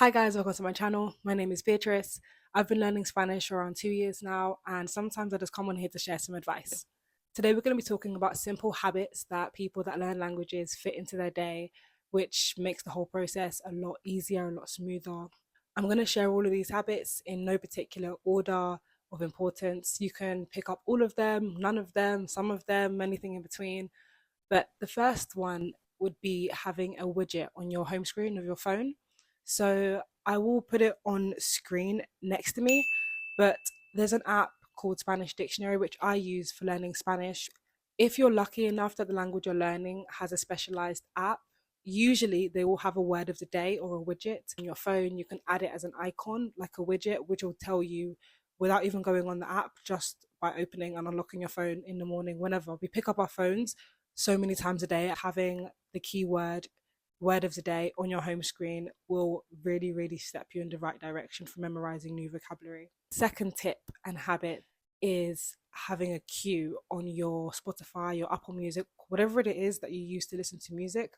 Hi guys, welcome to my channel. My name is Beatrice. I've been learning Spanish for around 2 years now, and sometimes I just come on here to share some advice. Today we're going to be talking about simple habits that people that learn languages fit into their day, which makes the whole process a lot easier, a lot smoother. I'm going to share all of these habits in no particular order of importance. You can pick up all of them, none of them, some of them, anything in between. But the first one would be having a widget on your home screen of your phone. So I will put it on screen next to me, but there's an app called Spanish Dictionary, which I use for learning Spanish. If you're lucky enough that the language you're learning has a specialized app, usually they will have a word of the day or a widget in your phone. You can add it as an icon, like a widget, which will tell you without even going on the app, just by opening and unlocking your phone in the morning. Whenever we pick up our phones so many times a day, having the keyword word of the day on your home screen will really step you in the right direction for memorizing new vocabulary. Second tip and habit is having a cue on your Spotify, your Apple Music, whatever it is that you use to listen to music.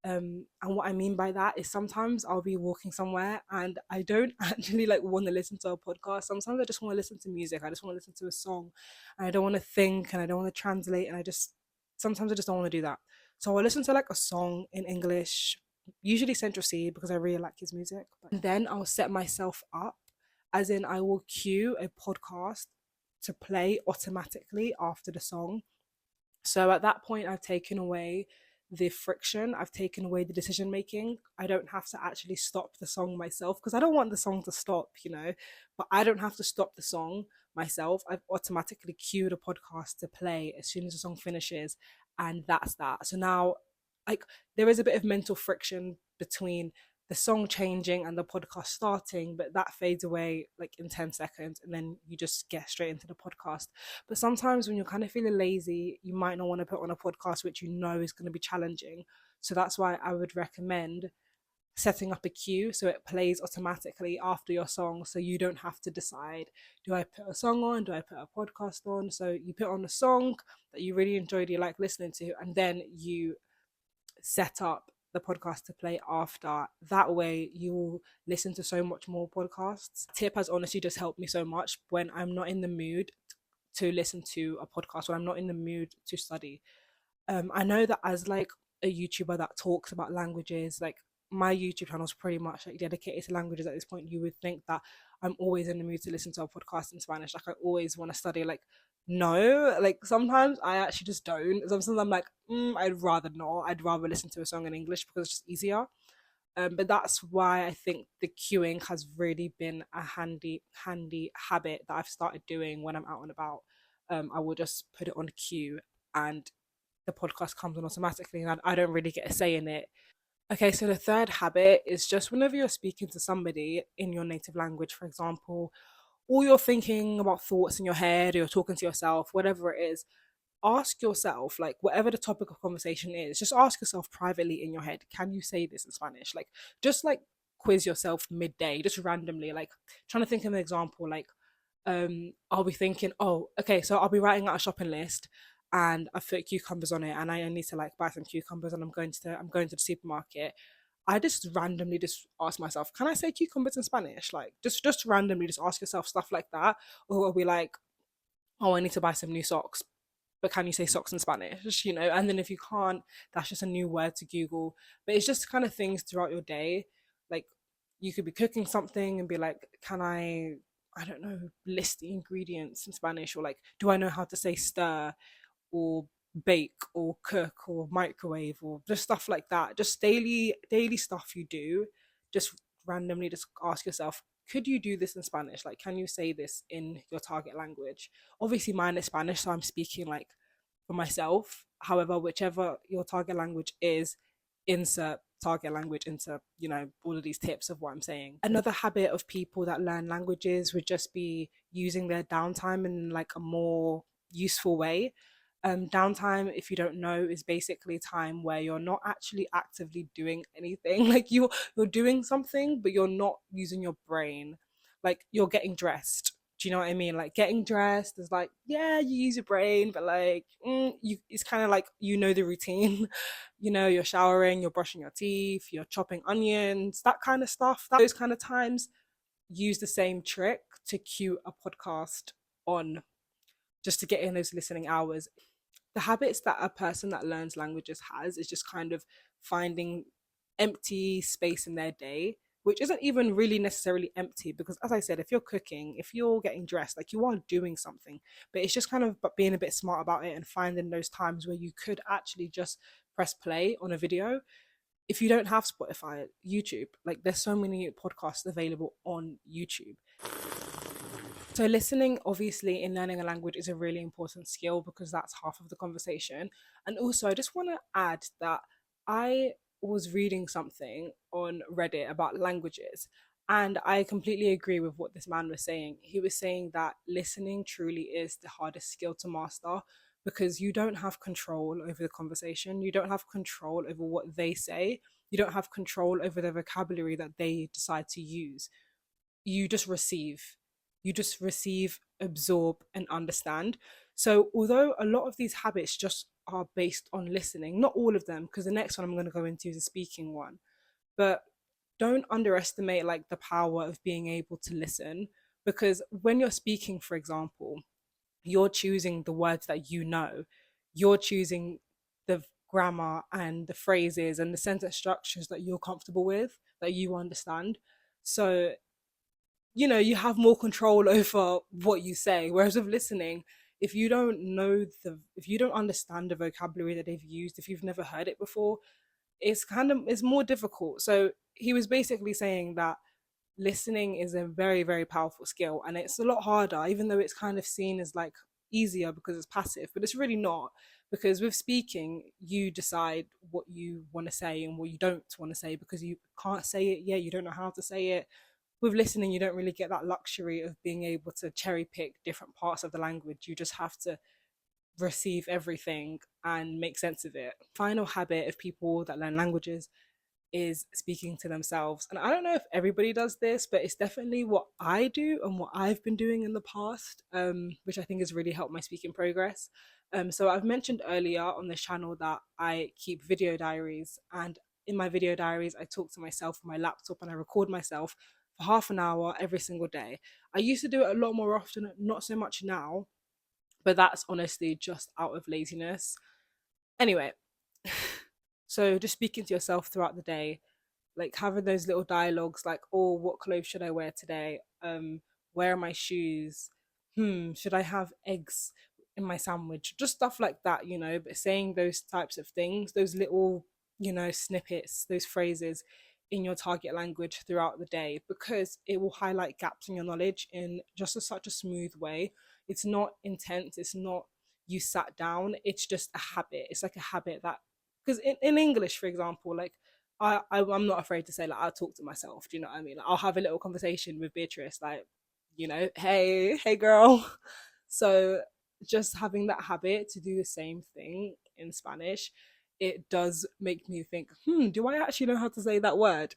And what I mean by that is sometimes I'll be walking somewhere and I don't actually like want to listen to a podcast. Sometimes I just want to listen to music. I just want to listen to a song and I don't want to think and I don't want to translate and sometimes I just don't want to do that. So I listen to like a song in English, usually Central C because I really like his music. And then I'll set myself up, as in I will cue a podcast to play automatically after the song. So at that point, I've taken away the friction, I've taken away the decision making. I don't have to actually stop the song myself because I don't want the song to stop, but I don't have to stop the song myself. I've automatically queued a podcast to play as soon as the song finishes, and that's that. So now, like, there is a bit of mental friction between the song changing and the podcast starting, but that fades away like in 10 seconds and then you just get straight into the podcast. But sometimes when you're kind of feeling lazy, you might not want to put on a podcast which you know is going to be challenging. So that's why I would recommend setting up a queue so it plays automatically after your song, so you don't have to decide, do I put a song on, do I put a podcast on? So you put on a song that you really enjoyed, you like listening to, and then you set up the podcast to play after. That way you'll listen to so much more podcasts. Tip has honestly just helped me so much when I'm not in the mood to listen to a podcast, when I'm not in the mood to study. I know that as like a YouTuber that talks about languages, like my YouTube channel is pretty much like dedicated to languages at this point. You would think that I'm always in the mood to listen to a podcast in Spanish. Like I always want to study. Like no, like sometimes I actually just don't. Sometimes I'm like, I'd rather not. I'd rather listen to a song in English because it's just easier. But that's why I think the queuing has really been a handy habit that I've started doing when I'm out and about. I will just put it on queue and the podcast comes on automatically and I don't really get a say in it. Okay, so the third habit is just whenever you're speaking to somebody in your native language, for example, or you're thinking about thoughts in your head or you're talking to yourself, whatever it is, ask yourself, like, whatever the topic of conversation is, just ask yourself privately in your head, can you say this in Spanish? Like, just like quiz yourself midday, just randomly, like, trying to think of an example, like, I'll be thinking, oh, okay, so I'll be writing out a shopping list and I've put cucumbers on it and I need to like buy some cucumbers and I'm going to the supermarket. I just randomly just ask myself, can I say cucumbers in Spanish? Like just randomly just ask yourself stuff like that. Or I'll be like, oh, I need to buy some new socks. But can you say socks in Spanish? And then if you can't, that's just a new word to Google. But it's just kind of things throughout your day. Like you could be cooking something and be like, can I don't know, list the ingredients in Spanish, or like, do I know how to say stir or bake or cook or microwave or just stuff like that. Just daily stuff you do. Just randomly just ask yourself, could you do this in Spanish? Like, can you say this in your target language? Obviously mine is Spanish, so I'm speaking like for myself. However, whichever your target language is, insert target language into all of these tips of what I'm saying. Another habit of people that learn languages would just be using their downtime in like a more useful way. Downtime, if you don't know, is basically time where you're not actually actively doing anything. Like you're doing something but you're not using your brain. Like you're getting dressed, Do you know what I mean? Like getting dressed is like, yeah, you use your brain, but like, it's kind of like the routine. You're showering, you're brushing your teeth, you're chopping onions, that kind of stuff. Those kind of times, use the same trick to cue a podcast on, just to get in those listening hours. The habits that a person that learns languages has is just kind of finding empty space in their day, which isn't even really necessarily empty, because as I said, if you're cooking, if you're getting dressed, like you are doing something, but it's just kind of being a bit smart about it and finding those times where you could actually just press play on a video. If you don't have Spotify, YouTube, like there's so many podcasts available on YouTube. So, listening, obviously, in learning a language is a really important skill because that's half of the conversation. And also, I just want to add that I was reading something on Reddit about languages, and I completely agree with what this man was saying. He was saying that listening truly is the hardest skill to master because you don't have control over the conversation, you don't have control over what they say, you don't have control over the vocabulary that they decide to use. You just receive. You just receive, absorb, and understand. So, although a lot of these habits just are based on listening, not all of them, because the next one I'm going to go into is a speaking one, but don't underestimate like the power of being able to listen, because when you're speaking, for example, you're choosing the words that you're choosing the grammar and the phrases and the sentence structures that you're comfortable with, that you understand. So you have more control over what you say. Whereas with listening, if you don't understand the vocabulary that they've used, if you've never heard it before, it's more difficult. So he was basically saying that listening is a very, very powerful skill, and it's a lot harder, even though it's kind of seen as like easier because it's passive, but it's really not. Because with speaking, you decide what you want to say and what you don't want to say, because you can't say it yet, you don't know how to say it. With listening, you don't really get that luxury of being able to cherry pick different parts of the language. You just have to receive everything and make sense of it. Final habit of people that learn languages is speaking to themselves. And I don't know if everybody does this, but it's definitely what I do and what I've been doing in the past, which I think has really helped my speaking progress. So I've mentioned earlier on this channel that I keep video diaries, and in my video diaries, I talk to myself on my laptop and I record myself for half an hour every single day. I used to do it a lot more often, not so much now, but that's honestly just out of laziness. Anyway, so just speaking to yourself throughout the day, like having those little dialogues like, oh, what clothes should I wear today? Where are my shoes? Should I have eggs in my sandwich? Just stuff like that, but saying those types of things, those little, snippets, those phrases in your target language throughout the day, because it will highlight gaps in your knowledge in just such a smooth way. It's not intense, it's not you sat down, it's just a habit. It's like a habit that, because in English, for example, like I'm not afraid to say, like, I'll talk to myself. Do you know what I mean? Like, I'll have a little conversation with Beatrice, like, hey girl. So just having that habit to do the same thing in Spanish, it does make me think, do I actually know how to say that word?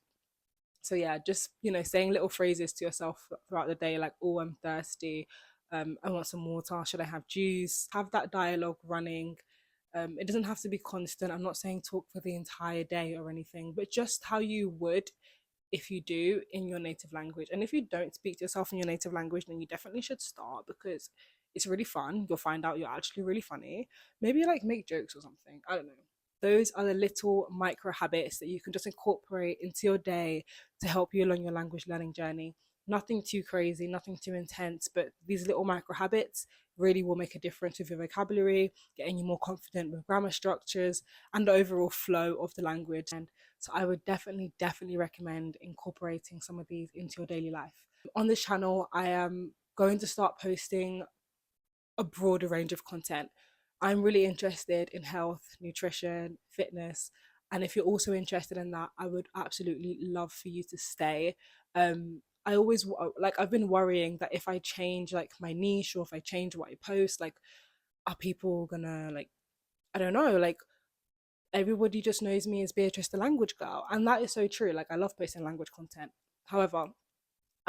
So yeah, just saying little phrases to yourself throughout the day, like, oh, I'm thirsty, I want some water, should I have juice? Have that dialogue running. It doesn't have to be constant. I'm not saying talk for the entire day or anything, but just how you would if you do in your native language. And if you don't speak to yourself in your native language, then you definitely should start, because it's really fun. You'll find out you're actually really funny. Maybe like make jokes or something. I don't know. Those are the little micro habits that you can just incorporate into your day to help you along your language learning journey. Nothing too crazy, nothing too intense, but these little micro habits really will make a difference with your vocabulary, getting you more confident with grammar structures and the overall flow of the language. And so I would definitely, definitely recommend incorporating some of these into your daily life. On this channel, I am going to start posting a broader range of content. I'm really interested in health, nutrition, fitness. And if you're also interested in that, I would absolutely love for you to stay. I always I've been worrying that if I change like my niche, or if I change what I post, like, are people gonna, like, I don't know, like, everybody just knows me as Beatrice the language girl. And that is so true. Like, I love posting language content. However,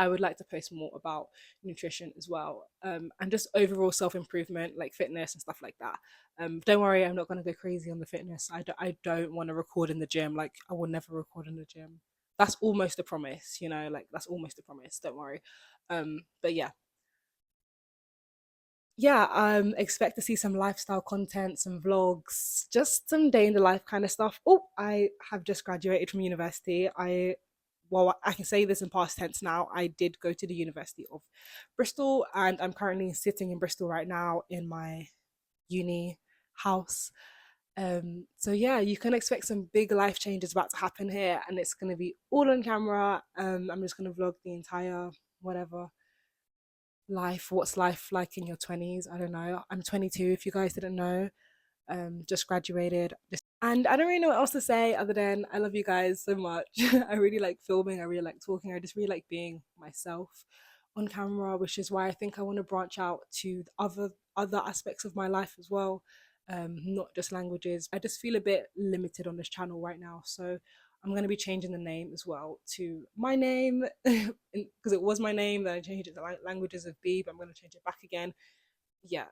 I would like to post more about nutrition as well, and just overall self improvement, like fitness and stuff like that. Don't worry, I'm not going to go crazy on the fitness. I don't want to record in the gym. Like, I will never record in the gym. That's almost a promise, you know, like that's almost a promise. Don't worry. But yeah, yeah, expect to see some lifestyle content, some vlogs, just some day in the life kind of stuff. Oh, I have just graduated from university. Well, I can say this in past tense now. I did go to the University of Bristol, and I'm currently sitting in Bristol right now in my uni house. So yeah, you can expect some big life changes about to happen here, and it's gonna be all on camera. I'm just gonna vlog the entire whatever life. What's life like in your 20s? I don't know. I'm 22, if you guys didn't know. Just graduated. And I don't really know what else to say other than I love you guys so much. I really like filming, I really like talking, I just really like being myself on camera, which is why I think I want to branch out to other aspects of my life as well. Not just languages. I just feel a bit limited on this channel right now. So I'm going to be changing the name as well to my name because it was my name, then I changed it to Languages of B, but I'm going to change it back again. Yeah,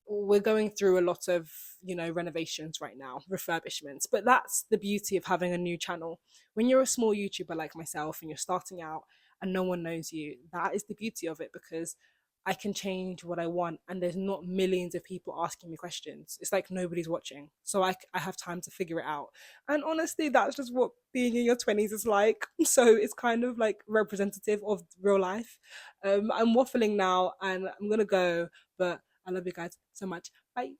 we're going through a lot of, you know, renovations right now, refurbishments, but that's the beauty of having a new channel. When you're a small YouTuber like myself and you're starting out and no one knows you, that is the beauty of it, because I can change what I want and there's not millions of people asking me questions. It's like nobody's watching, so I have time to figure it out. And honestly, that's just what being in your 20s is like. So it's kind of like representative of real life. I'm waffling now and I'm gonna go, but I love you guys so much. Bye.